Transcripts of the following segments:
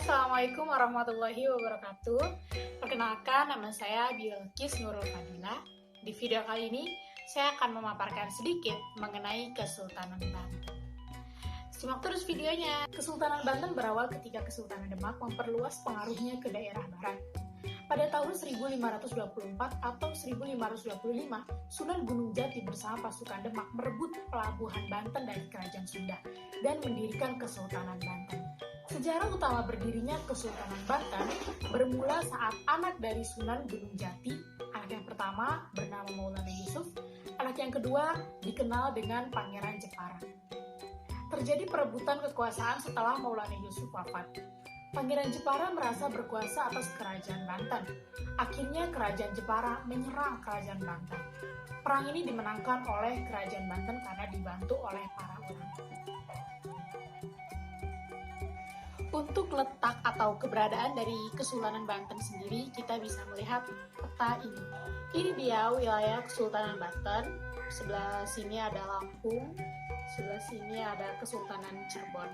Assalamualaikum warahmatullahi wabarakatuh. Perkenalkan, nama saya Bilqis Nurul Fadilah. Di video kali ini, saya akan memaparkan sedikit mengenai Kesultanan Banten. Simak terus videonya. Kesultanan Banten berawal ketika Kesultanan Demak memperluas pengaruhnya ke daerah barat. Pada tahun 1524 atau 1525, Sunan Gunung Jati bersama pasukan Demak merebut pelabuhan Banten dari Kerajaan Sunda dan mendirikan Kesultanan Banten. Sejarah utama berdirinya Kesultanan Banten bermula saat anak dari Sunan Gunung Jati, anak yang pertama bernama Maulana Yusuf, anak yang kedua dikenal dengan Pangeran Jepara. Terjadi perebutan kekuasaan setelah Maulana Yusuf wafat. Pangeran Jepara merasa berkuasa atas Kerajaan Banten. Akhirnya Kerajaan Jepara menyerang Kerajaan Banten. Perang ini dimenangkan oleh Kerajaan Banten karena dibantu oleh para ulama. Untuk letak atau keberadaan dari Kesultanan Banten sendiri, kita bisa melihat peta ini. Ini dia wilayah Kesultanan Banten. Sebelah sini ada Lampung, sebelah sini ada Kesultanan Cirebon.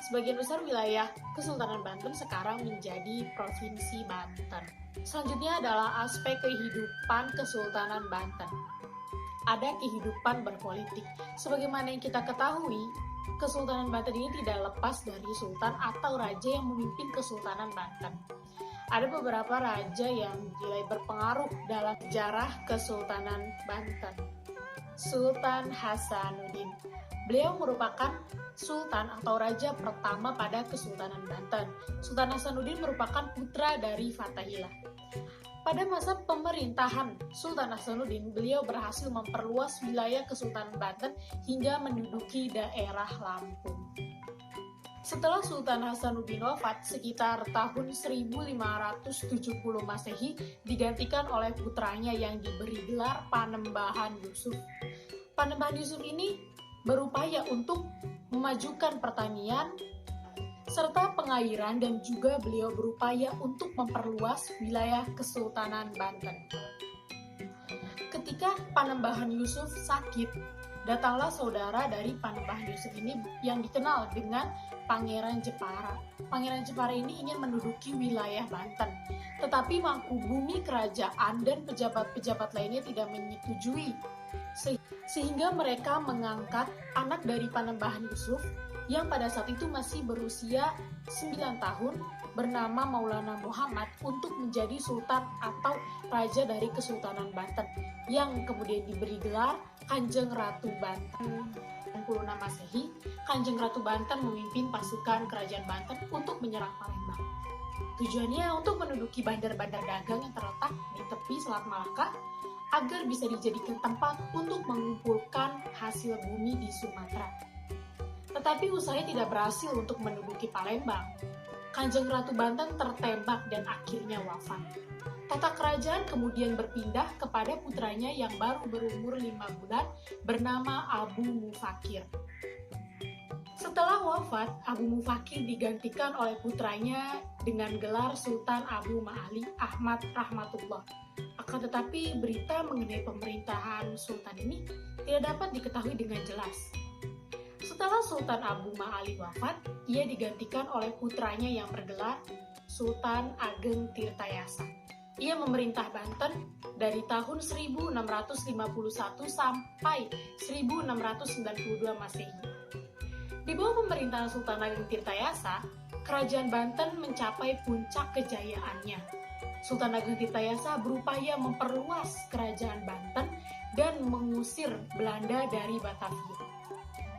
Sebagian besar wilayah Kesultanan Banten sekarang menjadi Provinsi Banten. Selanjutnya adalah aspek kehidupan Kesultanan Banten. Ada kehidupan berpolitik. Sebagaimana yang kita ketahui, Kesultanan Banten ini tidak lepas dari sultan atau raja yang memimpin Kesultanan Banten. Ada beberapa raja yang dinilai berpengaruh dalam sejarah Kesultanan Banten. Sultan Hasanuddin. Beliau merupakan sultan atau raja pertama pada Kesultanan Banten. Sultan Hasanuddin merupakan putra dari Fatahillah. Pada masa pemerintahan Sultan Hasanuddin, beliau berhasil memperluas wilayah Kesultanan Banten hingga menduduki daerah Lampung. Setelah Sultan Hasanuddin wafat sekitar tahun 1570 Masehi, digantikan oleh putranya yang diberi gelar Panembahan Yusuf. Panembahan Yusuf ini berupaya untuk memajukan pertanian serta pengairan, dan juga beliau berupaya untuk memperluas wilayah Kesultanan Banten. Ketika Panembahan Yusuf sakit, datanglah saudara dari Panembahan Yusuf ini yang dikenal dengan Pangeran Jepara. Pangeran Jepara ini ingin menduduki wilayah Banten, tetapi Mangkubumi kerajaan dan pejabat-pejabat lainnya tidak menyetujui, sehingga mereka mengangkat anak dari Panembahan Yusuf yang pada saat itu masih berusia 9 tahun bernama Maulana Muhammad untuk menjadi sultan atau raja dari Kesultanan Banten, yang kemudian diberi gelar Kanjeng Ratu Banten. 66 Masehi, Kanjeng Ratu Banten memimpin pasukan Kerajaan Banten untuk menyerang Palembang. Tujuannya untuk menduduki bandar-bandar dagang yang terletak di tepi Selat Malaka agar bisa dijadikan tempat untuk mengumpulkan hasil bumi di Sumatera. Tetapi usahanya tidak berhasil untuk menduduki Palembang. Kanjeng Ratu Banten tertembak dan akhirnya wafat. Tata kerajaan kemudian berpindah kepada putranya yang baru berumur 5 bulan bernama Abu Mufakir. Setelah wafat, Abu Mufakir digantikan oleh putranya dengan gelar Sultan Abu Ma'ali Ahmad Rahmatullah. Akan tetapi berita mengenai pemerintahan sultan ini tidak dapat diketahui dengan jelas. Setelah Sultan Abu Ma'ali wafat, ia digantikan oleh putranya yang bergelar Sultan Ageng Tirtayasa. Ia memerintah Banten dari tahun 1651 sampai 1692 Masehi. Di bawah pemerintahan Sultan Ageng Tirtayasa, Kerajaan Banten mencapai puncak kejayaannya. Sultan Ageng Tirtayasa berupaya memperluas Kerajaan Banten dan mengusir Belanda dari Batavia.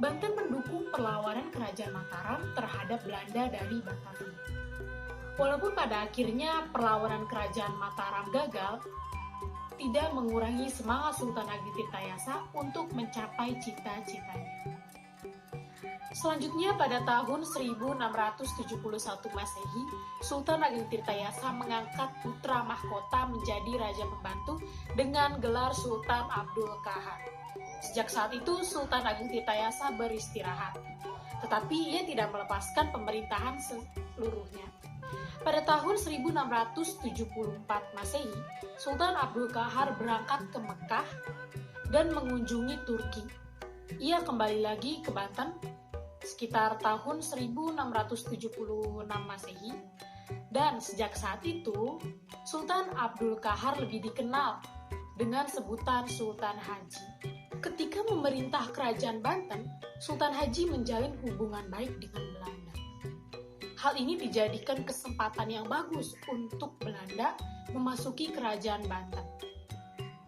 Banten mendukung perlawanan Kerajaan Mataram terhadap Belanda dari Batavia. Walaupun pada akhirnya perlawanan Kerajaan Mataram gagal, tidak mengurangi semangat Sultan Ageng Tirtayasa untuk mencapai cita-citanya. Selanjutnya pada tahun 1671 Masehi, Sultan Ageng Tirtayasa mengangkat putra mahkota menjadi raja pembantu dengan gelar Sultan Abdul Qahar. Sejak saat itu Sultan Ageng Tirtayasa beristirahat, tetapi ia tidak melepaskan pemerintahan seluruhnya. Pada tahun 1674 Masehi, Sultan Abdul Qahar berangkat ke Mekah dan mengunjungi Turki. Ia kembali lagi ke Banten sekitar tahun 1676 Masehi, dan sejak saat itu Sultan Abdul Qahar lebih dikenal dengan sebutan Sultan Haji. Ketika memerintah Kerajaan Banten, Sultan Haji menjalin hubungan baik dengan Belanda. Hal ini dijadikan kesempatan yang bagus untuk Belanda memasuki Kerajaan Banten.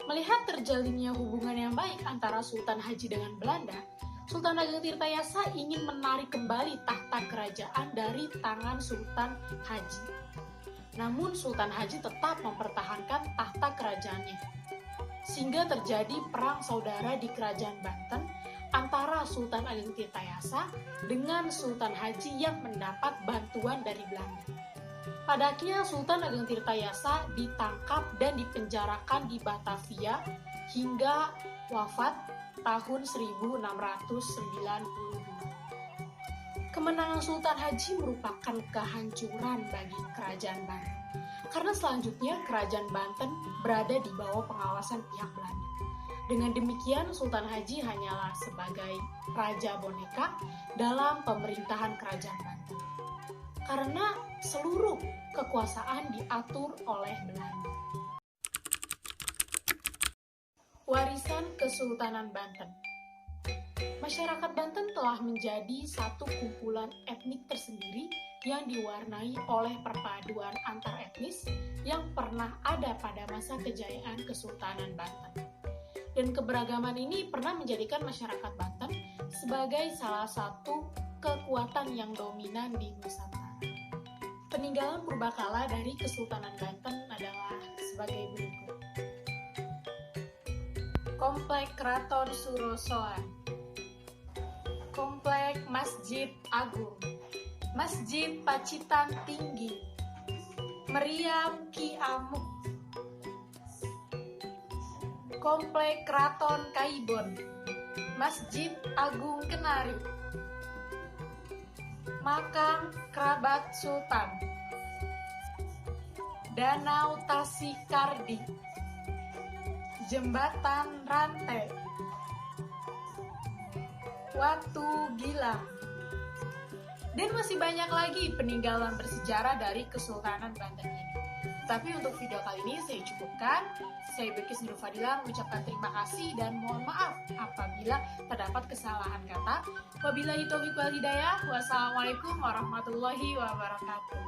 Melihat terjalinnya hubungan yang baik antara Sultan Haji dengan Belanda, Sultan Ageng Tirtayasa ingin menarik kembali tahta kerajaan dari tangan Sultan Haji. Namun Sultan Haji tetap mempertahankan tahta kerajaannya, sehingga terjadi perang saudara di Kerajaan Banten antara Sultan Ageng Tirtayasa dengan Sultan Haji yang mendapat bantuan dari Belanda. Pada akhirnya Sultan Ageng Tirtayasa ditangkap dan dipenjarakan di Batavia hingga wafat tahun 1692. Kemenangan Sultan Haji merupakan kehancuran bagi Kerajaan Banten, karena selanjutnya Kerajaan Banten berada di bawah pengawasan pihak Belanda. Dengan demikian, Sultan Haji hanyalah sebagai raja boneka dalam pemerintahan Kerajaan Banten, karena seluruh kekuasaan diatur oleh Belanda. Warisan Kesultanan Banten. Masyarakat Banten telah menjadi satu kumpulan etnik tersendiri yang diwarnai oleh perpaduan antar etnis yang pernah ada pada masa kejayaan Kesultanan Banten. Dan keberagaman ini pernah menjadikan masyarakat Banten sebagai salah satu kekuatan yang dominan di Nusantara. Peninggalan purbakala dari Kesultanan Banten adalah sebagai berikut. Komplek Keraton Surosoan, Komplek Masjid Agung, Masjid Pacitan Tinggi, Meriam Ki Amuk, Komplek Keraton Kaibon, Masjid Agung Kenari, Makam Kerabat Sultan, Danau Tasikardi, Jembatan Rantai, Watu Gilang, dan masih banyak lagi peninggalan bersejarah dari Kesultanan Banten ini. Tapi untuk video kali ini saya cukupkan. Saya Bilqis Nurul Fadilah mengucapkan terima kasih dan mohon maaf apabila terdapat kesalahan kata. Wabillahi taufiq wal hidayah. Wassalamualaikum warahmatullahi wabarakatuh.